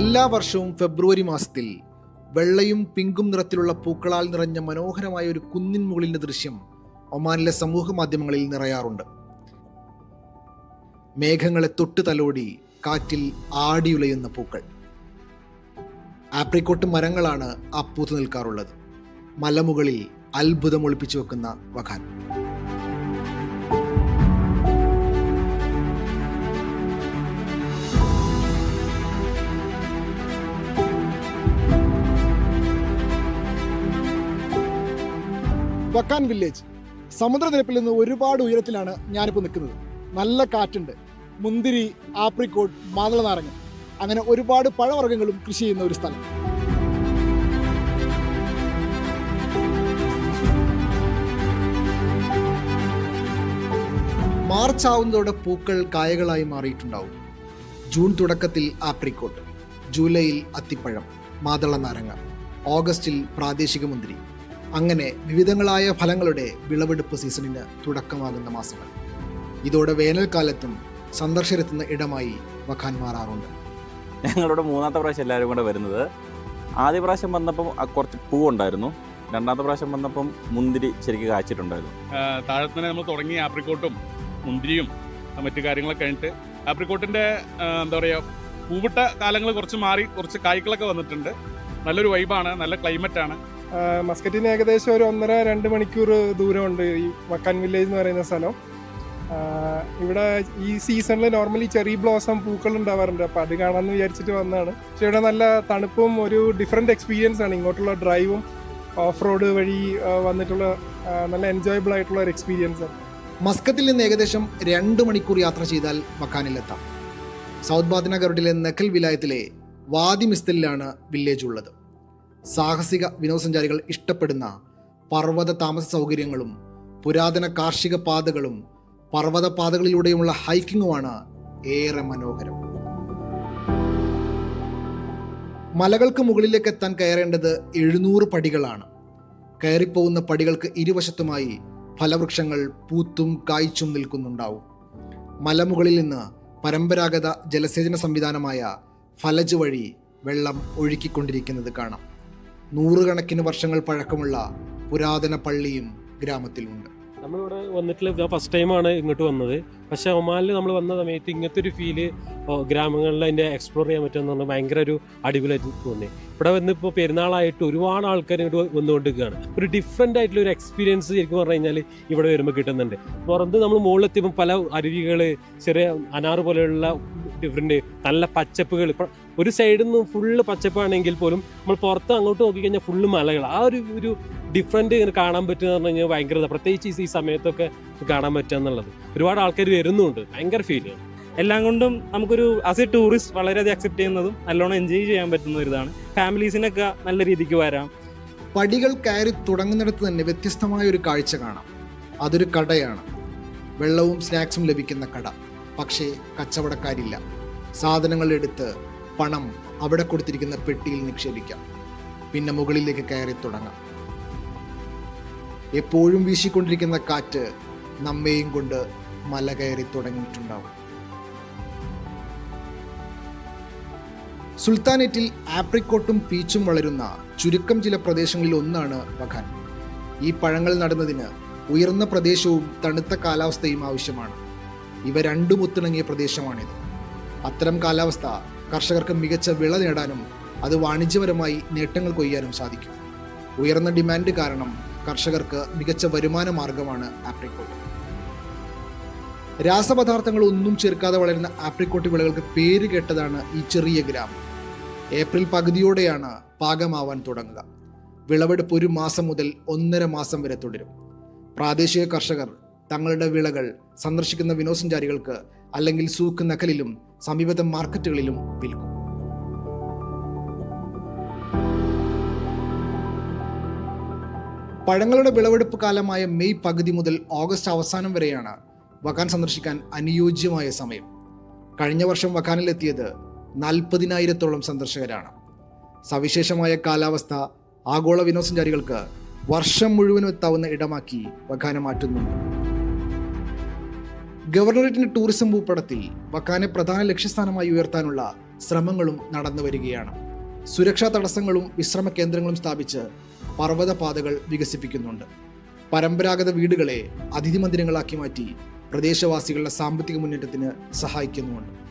എല്ലാ വർഷവും ഫെബ്രുവരി മാസത്തിൽ വെള്ളയും പിങ്കും നിറത്തിലുള്ള പൂക്കളാൽ നിറഞ്ഞ മനോഹരമായ ഒരു കുന്നിൻ മുകളിലെ ദൃശ്യം ഒമാനിലെ സമൂഹ മാധ്യമങ്ങളിൽ നിറയാറുണ്ട്. മേഘങ്ങളെ തൊട്ടു തലോടി കാറ്റിൽ ആടിയുലയുന്ന പൂക്കൾ. ആപ്രിക്കോട്ട് മരങ്ങളാണ് ആ പൂത്തു നിൽക്കാറുള്ളത്. മലമുകളിൽ അത്ഭുതം ഒളിപ്പിച്ചു വെക്കുന്ന വഖാൻ. വഖാൻ വില്ലേജ് സമുദ്രനിരപ്പിൽ നിന്ന് ഒരുപാട് ഉയരത്തിലാണ് ഞാനിപ്പോൾ നിൽക്കുന്നത്. നല്ല കാറ്റുണ്ട്. മുന്തിരി, ആപ്രിക്കോട്ട്, മാതള നാരങ്ങ, അങ്ങനെ ഒരുപാട് പഴവർഗ്ഗങ്ങളും കൃഷി ചെയ്യുന്ന ഒരു സ്ഥലം. മാർച്ച് ആവുന്നതോടെ പൂക്കൾ കായകളായി മാറിയിട്ടുണ്ടാവും. ജൂൺ തുടക്കത്തിൽ ആപ്രിക്കോട്ട്, ജൂലൈയിൽ അത്തിപ്പഴം, മാതള നാരങ്ങ, ഓഗസ്റ്റിൽ പ്രാദേശിക മുന്തിരി, അങ്ങനെ വിവിധങ്ങളായ ഫലങ്ങളുടെ വിളവെടുപ്പ് സീസണിന് തുടക്കമാകുന്ന മാസങ്ങൾ. ഇതോടെ വേനൽക്കാലത്തും സന്ദർശകരെത്തുന്ന ഇടമായി വഖാൻ മാറാറുണ്ട്. ഞങ്ങളുടെ മൂന്നാമത്തെ പ്രാവശ്യം എല്ലാവരും കൂടെ വരുന്നത്. ആദ്യ പ്രാവശ്യം വന്നപ്പം കുറച്ച് പൂവുണ്ടായിരുന്നു. രണ്ടാമത്തെ പ്രാവശ്യം വന്നപ്പം മുന്തിരി ശരിക്കും കാച്ചിട്ടുണ്ടായിരുന്നു. താഴെ തന്നെ നമ്മൾ തുടങ്ങി ആപ്രിക്കോട്ടും മുന്തിരിയും മറ്റു കാര്യങ്ങളൊക്കെ കഴിഞ്ഞിട്ട് ആപ്രിക്കോട്ടിൻ്റെ എന്താ പറയുക, പൂവിട്ട കാലങ്ങൾ കുറച്ച് മാറി കുറച്ച് കായ്ക്കളൊക്കെ വന്നിട്ടുണ്ട്. നല്ലൊരു വൈബാണ്, നല്ല ക്ലൈമറ്റാണ്. മസ്കറ്റിന് ഏകദേശം ഒരു 1.5-2 മണിക്കൂർ ദൂരമുണ്ട് ഈ വഖാൻ വില്ലേജ് എന്ന് പറയുന്ന സ്ഥലം. ഇവിടെ ഈ സീസണിൽ നോർമലി ചെറി ബ്ലോസം പൂക്കൾ ഉണ്ടാവാറുണ്ട്. അപ്പോൾ അത് കാണാമെന്ന് വിചാരിച്ചിട്ട് വന്നതാണ്. പക്ഷെ ഇവിടെ നല്ല തണുപ്പും ഒരു ഡിഫറെൻറ്റ് എക്സ്പീരിയൻസ് ആണ്. ഇങ്ങോട്ടുള്ള ഡ്രൈവും ഓഫ് റോഡ് വഴി വന്നിട്ടുള്ള നല്ല എൻജോയബിൾ ആയിട്ടുള്ള ഒരു എക്സ്പീരിയൻസ് ആണ്. മസ്കത്തിൽ നിന്ന് ഏകദേശം 2 മണിക്കൂർ യാത്ര ചെയ്താൽ വഖാനിലെത്താം. സൗത്ത് ബാത്തിന ഗർഡിലെ നഖൽ വിലായത്തിലെ വാദി മിസ്തലിലാണ് വില്ലേജ് ഉള്ളത്. സാഹസിക വിനോദസഞ്ചാരികൾ ഇഷ്ടപ്പെടുന്ന പർവ്വത താമസ സൗകര്യങ്ങളും പുരാതന കാർഷിക പാതകളും പർവ്വത പാതകളിലൂടെയുമുള്ള ഹൈക്കിങ്ങുമാണ് ഏറെ മനോഹരം. മലകൾക്ക് മുകളിലേക്ക് എത്താൻ കയറേണ്ടത് 700 പടികളാണ്. കയറിപ്പോകുന്ന പടികൾക്ക് ഇരുവശത്തുമായി ഫലവൃക്ഷങ്ങൾ പൂത്തും കായ്ച്ചും നിൽക്കുന്നുണ്ടാവും. മലമുകളിൽ നിന്ന് പരമ്പരാഗത ജലസേചന സംവിധാനമായ ഫലജ് വഴി വെള്ളം ഒഴുക്കിക്കൊണ്ടിരിക്കുന്നത് കാണാം. 100 കണക്കിന് വർഷങ്ങൾ പഴക്കമുള്ള പുരാതന പള്ളിയും ഗ്രാമത്തിലുണ്ട്. നമ്മളിവിടെ വന്നിട്ടുള്ള ഫസ്റ്റ് ടൈമാണ് ഇങ്ങോട്ട് വന്നത്. പക്ഷേ ഒമാനിൽ നമ്മൾ വന്ന സമയത്ത് ഇങ്ങനത്തെ ഒരു ഫീല് ഗ്രാമങ്ങളിൽ അതിൻ്റെ എക്സ്പ്ലോർ ചെയ്യാൻ പറ്റുമെന്ന് പറഞ്ഞാൽ ഭയങ്കര ഒരു അടിപൊളിയായിട്ട് തോന്നി. ഇവിടെ വന്നിപ്പോൾ പെരുന്നാളായിട്ട് ഒരുപാട് ആൾക്കാർ ഇങ്ങോട്ട് വന്നുകൊണ്ടിരിക്കുകയാണ്. ഒരു ഡിഫറെൻ്റ് ആയിട്ടുള്ള ഒരു എക്സ്പീരിയൻസ് ശരിക്കും പറഞ്ഞു കഴിഞ്ഞാൽ ഇവിടെ വരുമ്പോൾ കിട്ടുന്നുണ്ട്. പുറത്ത് നമ്മൾ മുകളിലെത്തിയപ്പോൾ പല അരുവികൾ, ചെറിയ അനാറ് പോലെയുള്ള ഡിഫറെൻറ്റ് നല്ല പച്ചപ്പുകൾ. ഇപ്പം ഒരു സൈഡിൽ നിന്ന് ഫുള്ള് പച്ചപ്പാണെങ്കിൽ പോലും നമ്മൾ പുറത്ത് അങ്ങോട്ട് നോക്കിക്കഴിഞ്ഞാൽ ഫുള്ള് മലകൾ. ആ ഒരു ഡിഫറെൻറ്റ് ഇങ്ങനെ കാണാൻ പറ്റുക എന്ന് പറഞ്ഞു കഴിഞ്ഞാൽ ഭയങ്കര, പ്രത്യേകിച്ച് ഈ സമയത്തൊക്കെ കാണാൻ പറ്റുക എന്നുള്ളത്. ഒരുപാട് ആൾക്കാർ വരുന്നുണ്ട്. ഭയങ്കര ഫീലാണ്. എല്ലാം കൊണ്ടും നമുക്കൊരു ആസ് എ ടൂറിസ്റ്റ് വളരെയധികം അക്സെപ്റ്റ് ചെയ്യുന്നതും നല്ലോണം എൻജോയ് ചെയ്യാൻ പറ്റുന്ന ഒരു ഇതാണ്. ഫാമിലീസിനൊക്കെ നല്ല രീതിക്ക് വരാം. പടികൾ കയറി തുടങ്ങുന്നിടത്ത് തന്നെ വ്യത്യസ്തമായ ഒരു കാഴ്ച കാണാം. അതൊരു കടയാണ്. വെള്ളവും സ്നാക്സും ലഭിക്കുന്ന കട. പക്ഷേ കച്ചവടക്കാരില്ല. സാധനങ്ങൾ എടുത്ത് പണം അവിടെ കൊടുത്തിരിക്കുന്ന പെട്ടിയിൽ നിക്ഷേപിക്കാം. പിന്നെ മുകളിലേക്ക് കയറി തുടങ്ങാം. എപ്പോഴും വീശിക്കൊണ്ടിരിക്കുന്ന കാറ്റ് നമ്മെയും കൊണ്ട് മല കയറി തുടങ്ങിയിട്ടുണ്ടാവും. സുൽത്താനേറ്റിൽ ആപ്രിക്കോട്ടും പീച്ചും വളരുന്ന ചുരുക്കം ചില പ്രദേശങ്ങളിൽ ഒന്നാണ് വഖാൻ. ഈ പഴങ്ങൾ നടുന്നതിന് ഉയർന്ന പ്രദേശവും തണുത്ത കാലാവസ്ഥയും ആവശ്യമാണ്. ഇവ രണ്ടും ഒത്തിണങ്ങിയ പ്രദേശമാണിത്. അത്തരം കാലാവസ്ഥ കർഷകർക്ക് മികച്ച വിള നേടാനും അത് വാണിജ്യപരമായി നേട്ടങ്ങൾ കൊയ്യാനും സാധിക്കും. ഉയർന്ന ഡിമാൻഡ് കാരണം കർഷകർക്ക് മികച്ച വരുമാന മാർഗമാണ് ആപ്രിക്കോട്ട്. രാസപദാർത്ഥങ്ങൾ ഒന്നും ചേർക്കാതെ വളരുന്ന ആപ്രിക്കോട്ട് വിളകൾക്ക് പേര് കേട്ടതാണ് ഈ ചെറിയ ഗ്രാമം. ഏപ്രിൽ പകുതിയോടെയാണ് പാകമാവാൻ തുടങ്ങുക. വിളവെടുപ്പ് 1 മാസം മുതൽ 1.5 മാസം വരെ തുടരും. പ്രാദേശിക കർഷകർ തങ്ങളുടെ വിളകൾ സന്ദർശിക്കുന്ന വിനോദസഞ്ചാരികൾക്ക് അല്ലെങ്കിൽ സൂക്ക് നഖലിലും സമീപത്തെ മാർക്കറ്റുകളിലും വിൽക്കും. പഴങ്ങളുടെ വിളവെടുപ്പ് കാലമായ മെയ് പകുതി മുതൽ ഓഗസ്റ്റ് അവസാനം വരെയാണ് വഖാൻ സന്ദർശിക്കാൻ അനുയോജ്യമായ സമയം. കഴിഞ്ഞ വർഷം വഖാനിലെത്തിയത് 40,000-ഓളം സന്ദർശകരാണ്. സവിശേഷമായ കാലാവസ്ഥ ആഗോള വിനോദസഞ്ചാരികൾക്ക് വർഷം മുഴുവനും എത്താവുന്ന ഇടമാക്കി വഖാനെ മാറ്റുന്നുണ്ട്. ഗവർണറേറ്റിന്റെ ടൂറിസം ഭൂപടത്തിൽ വക്കാനെ പ്രധാന ലക്ഷ്യസ്ഥാനമായി ഉയർത്താനുള്ള ശ്രമങ്ങളും നടന്നു വരികയാണ്. സുരക്ഷാ തടസ്സങ്ങളും വിശ്രമ കേന്ദ്രങ്ങളും സ്ഥാപിച്ച് പർവ്വതപാതകൾ വികസിപ്പിക്കുന്നുണ്ട്. പരമ്പരാഗത വീടുകളെ അതിഥി മന്ദിരങ്ങളാക്കി മാറ്റി പ്രദേശവാസികളുടെ സാമ്പത്തിക മുന്നേറ്റത്തിന് സഹായിക്കുന്നുമുണ്ട്.